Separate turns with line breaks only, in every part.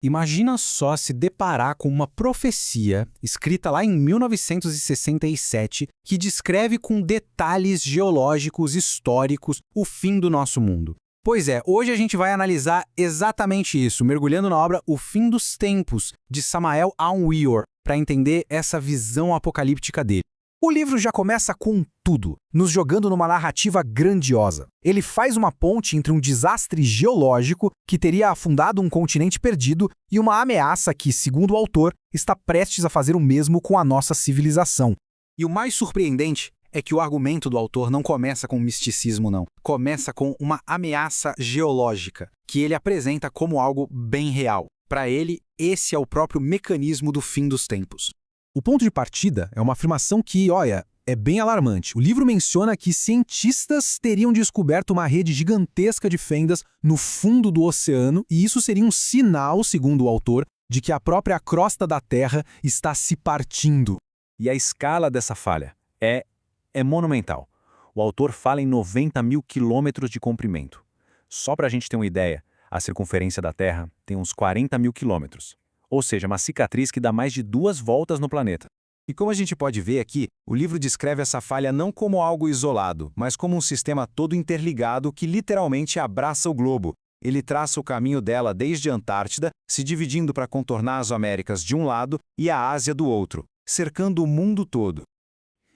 Imagina só se deparar com uma profecia escrita lá em 1967 que descreve com detalhes geológicos históricos o fim do nosso mundo. Pois é, hoje a gente vai analisar exatamente isso, mergulhando na obra O Fim dos Tempos, de Samael Aun Weor, para entender essa visão apocalíptica dele. O livro já começa com tudo, nos jogando numa narrativa grandiosa. Ele faz uma ponte entre um desastre geológico que teria afundado um continente perdido e uma ameaça que, segundo o autor, está prestes a fazer o mesmo com a nossa civilização. E o mais surpreendente é que o argumento do autor não começa com misticismo, não. Começa com uma ameaça geológica, que ele apresenta como algo bem real. Para ele, esse é o próprio mecanismo do fim dos tempos. O ponto de partida é uma afirmação que, olha, é bem alarmante. O livro menciona que cientistas teriam descoberto uma rede gigantesca de fendas no fundo do oceano e isso seria um sinal, segundo o autor, de que a própria crosta da Terra está se partindo.
E a escala dessa falha é monumental. O autor fala em 90 mil quilômetros de comprimento. Só para a gente ter uma ideia, a circunferência da Terra tem uns 40 mil quilômetros. Ou seja, uma cicatriz que dá mais de 2 voltas no planeta.
E como a gente pode ver aqui, o livro descreve essa falha não como algo isolado, mas como um sistema todo interligado que literalmente abraça o globo. Ele traça o caminho dela desde a Antártida, se dividindo para contornar as Américas de um lado e a Ásia do outro, cercando o mundo todo.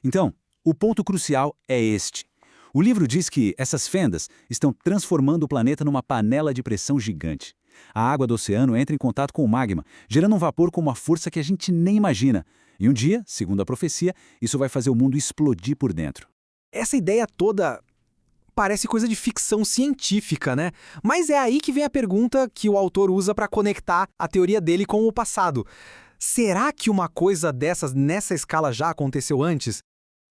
Então, o ponto crucial é este. O livro diz que essas fendas estão transformando o planeta numa panela de pressão gigante. A água do oceano entra em contato com o magma, gerando um vapor com uma força que a gente nem imagina. E um dia, segundo a profecia, isso vai fazer o mundo explodir por dentro.
Essa ideia toda parece coisa de ficção científica, né? Mas é aí que vem a pergunta que o autor usa para conectar a teoria dele com o passado. Será que uma coisa dessas nessa escala já aconteceu antes?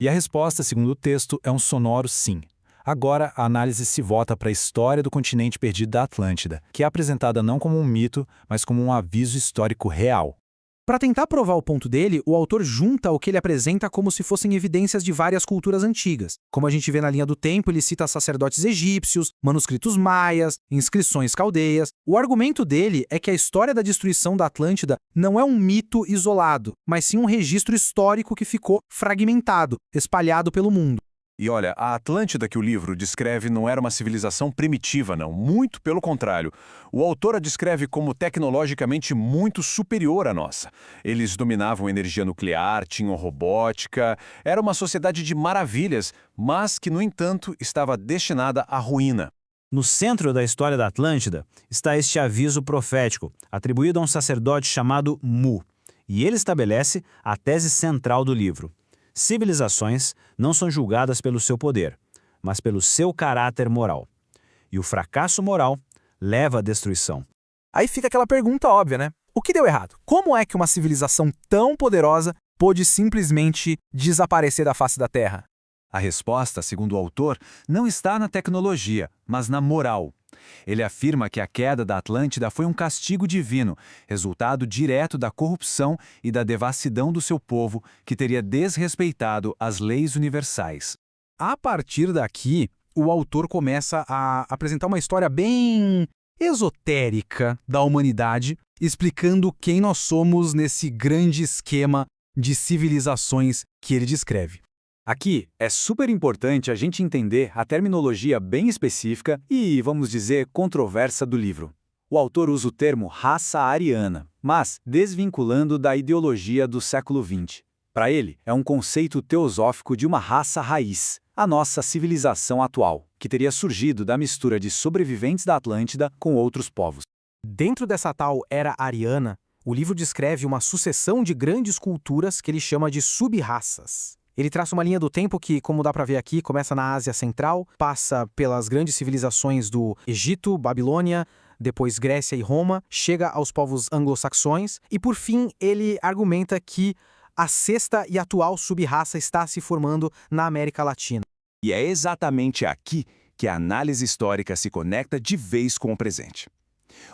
E a resposta, segundo o texto, é um sonoro sim. Agora, a análise se volta para a história do continente perdido da Atlântida, que é apresentada não como um mito, mas como um aviso histórico real.
Para tentar provar o ponto dele, o autor junta o que ele apresenta como se fossem evidências de várias culturas antigas. Como a gente vê na linha do tempo, ele cita sacerdotes egípcios, manuscritos maias, inscrições caldeias. O argumento dele é que a história da destruição da Atlântida não é um mito isolado, mas sim um registro histórico que ficou fragmentado, espalhado pelo mundo.
E olha, a Atlântida que o livro descreve não era uma civilização primitiva, não. Muito pelo contrário. O autor a descreve como tecnologicamente muito superior à nossa. Eles dominavam energia nuclear, tinham robótica, era uma sociedade de maravilhas, mas que, no entanto, estava destinada à ruína.
No centro da história da Atlântida está este aviso profético, atribuído a um sacerdote chamado Mu. E ele estabelece a tese central do livro. Civilizações não são julgadas pelo seu poder, mas pelo seu caráter moral. E o fracasso moral leva à destruição.
Aí fica aquela pergunta óbvia, né? O que deu errado? Como é que uma civilização tão poderosa pôde simplesmente desaparecer da face da Terra?
A resposta, segundo o autor, não está na tecnologia, mas na moral. Ele afirma que a queda da Atlântida foi um castigo divino, resultado direto da corrupção e da devassidão do seu povo, que teria desrespeitado as leis universais.
A partir daqui, o autor começa a apresentar uma história bem esotérica da humanidade, explicando quem nós somos nesse grande esquema de civilizações que ele descreve.
Aqui é super importante a gente entender a terminologia bem específica e, vamos dizer, controversa do livro. O autor usa o termo raça ariana, mas desvinculando da ideologia do século XX. Para ele, é um conceito teosófico de uma raça raiz, a nossa civilização atual, que teria surgido da mistura de sobreviventes da Atlântida com outros povos.
Dentro dessa tal era ariana, o livro descreve uma sucessão de grandes culturas que ele chama de sub-raças. Ele traça uma linha do tempo que, como dá para ver aqui, começa na Ásia Central, passa pelas grandes civilizações do Egito, Babilônia, depois Grécia e Roma, chega aos povos anglo-saxões e, por fim, ele argumenta que a sexta e atual sub-raça está se formando na América Latina.
E é exatamente aqui que a análise histórica se conecta de vez com o presente.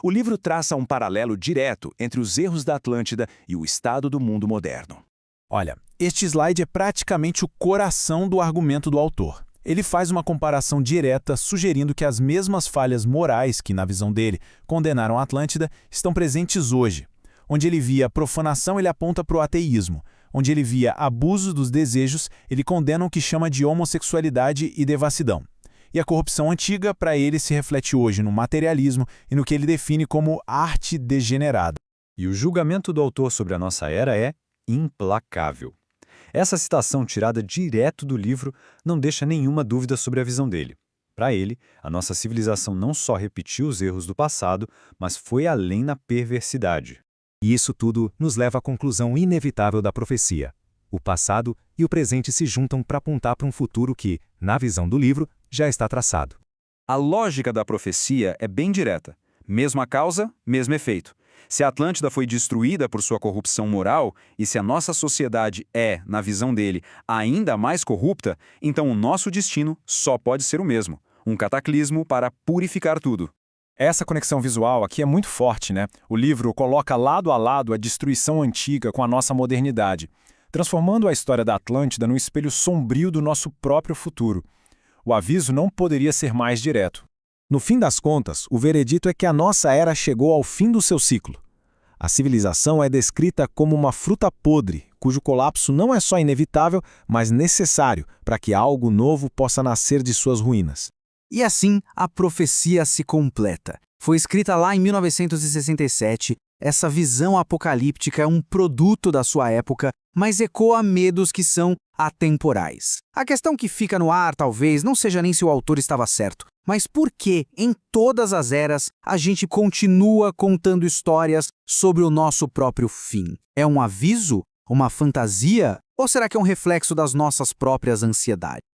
O livro traça um paralelo direto entre os erros da Atlântida e o estado do mundo moderno.
Olha, este slide é praticamente o coração do argumento do autor. Ele faz uma comparação direta, sugerindo que as mesmas falhas morais que, na visão dele, condenaram a Atlântida estão presentes hoje. Onde ele via a profanação, ele aponta para o ateísmo. Onde ele via abuso dos desejos, ele condena o que chama de homossexualidade e devassidão. E a corrupção antiga, para ele, se reflete hoje no materialismo e no que ele define como arte degenerada.
E o julgamento do autor sobre a nossa era é implacável. Essa citação tirada direto do livro não deixa nenhuma dúvida sobre a visão dele. Para ele, a nossa civilização não só repetiu os erros do passado, mas foi além na perversidade.
E isso tudo nos leva à conclusão inevitável da profecia. O passado e o presente se juntam para apontar para um futuro que, na visão do livro, já está traçado.
A lógica da profecia é bem direta. Mesma causa, mesmo efeito. Se a Atlântida foi destruída por sua corrupção moral, e se a nossa sociedade é, na visão dele, ainda mais corrupta, então o nosso destino só pode ser o mesmo. Um cataclismo para purificar tudo.
Essa conexão visual aqui é muito forte, né? O livro coloca lado a lado a destruição antiga com a nossa modernidade, transformando a história da Atlântida num espelho sombrio do nosso próprio futuro. O aviso não poderia ser mais direto.
No fim das contas, o veredito é que a nossa era chegou ao fim do seu ciclo. A civilização é descrita como uma fruta podre, cujo colapso não é só inevitável, mas necessário para que algo novo possa nascer de suas ruínas.
E assim, a profecia se completa. Foi escrita lá em 1967, essa visão apocalíptica é um produto da sua época, mas ecoa medos que são atemporais. A questão que fica no ar, talvez, não seja nem se o autor estava certo, mas por que, em todas as eras, a gente continua contando histórias sobre o nosso próprio fim? É um aviso? Uma fantasia? Ou será que é um reflexo das nossas próprias ansiedades?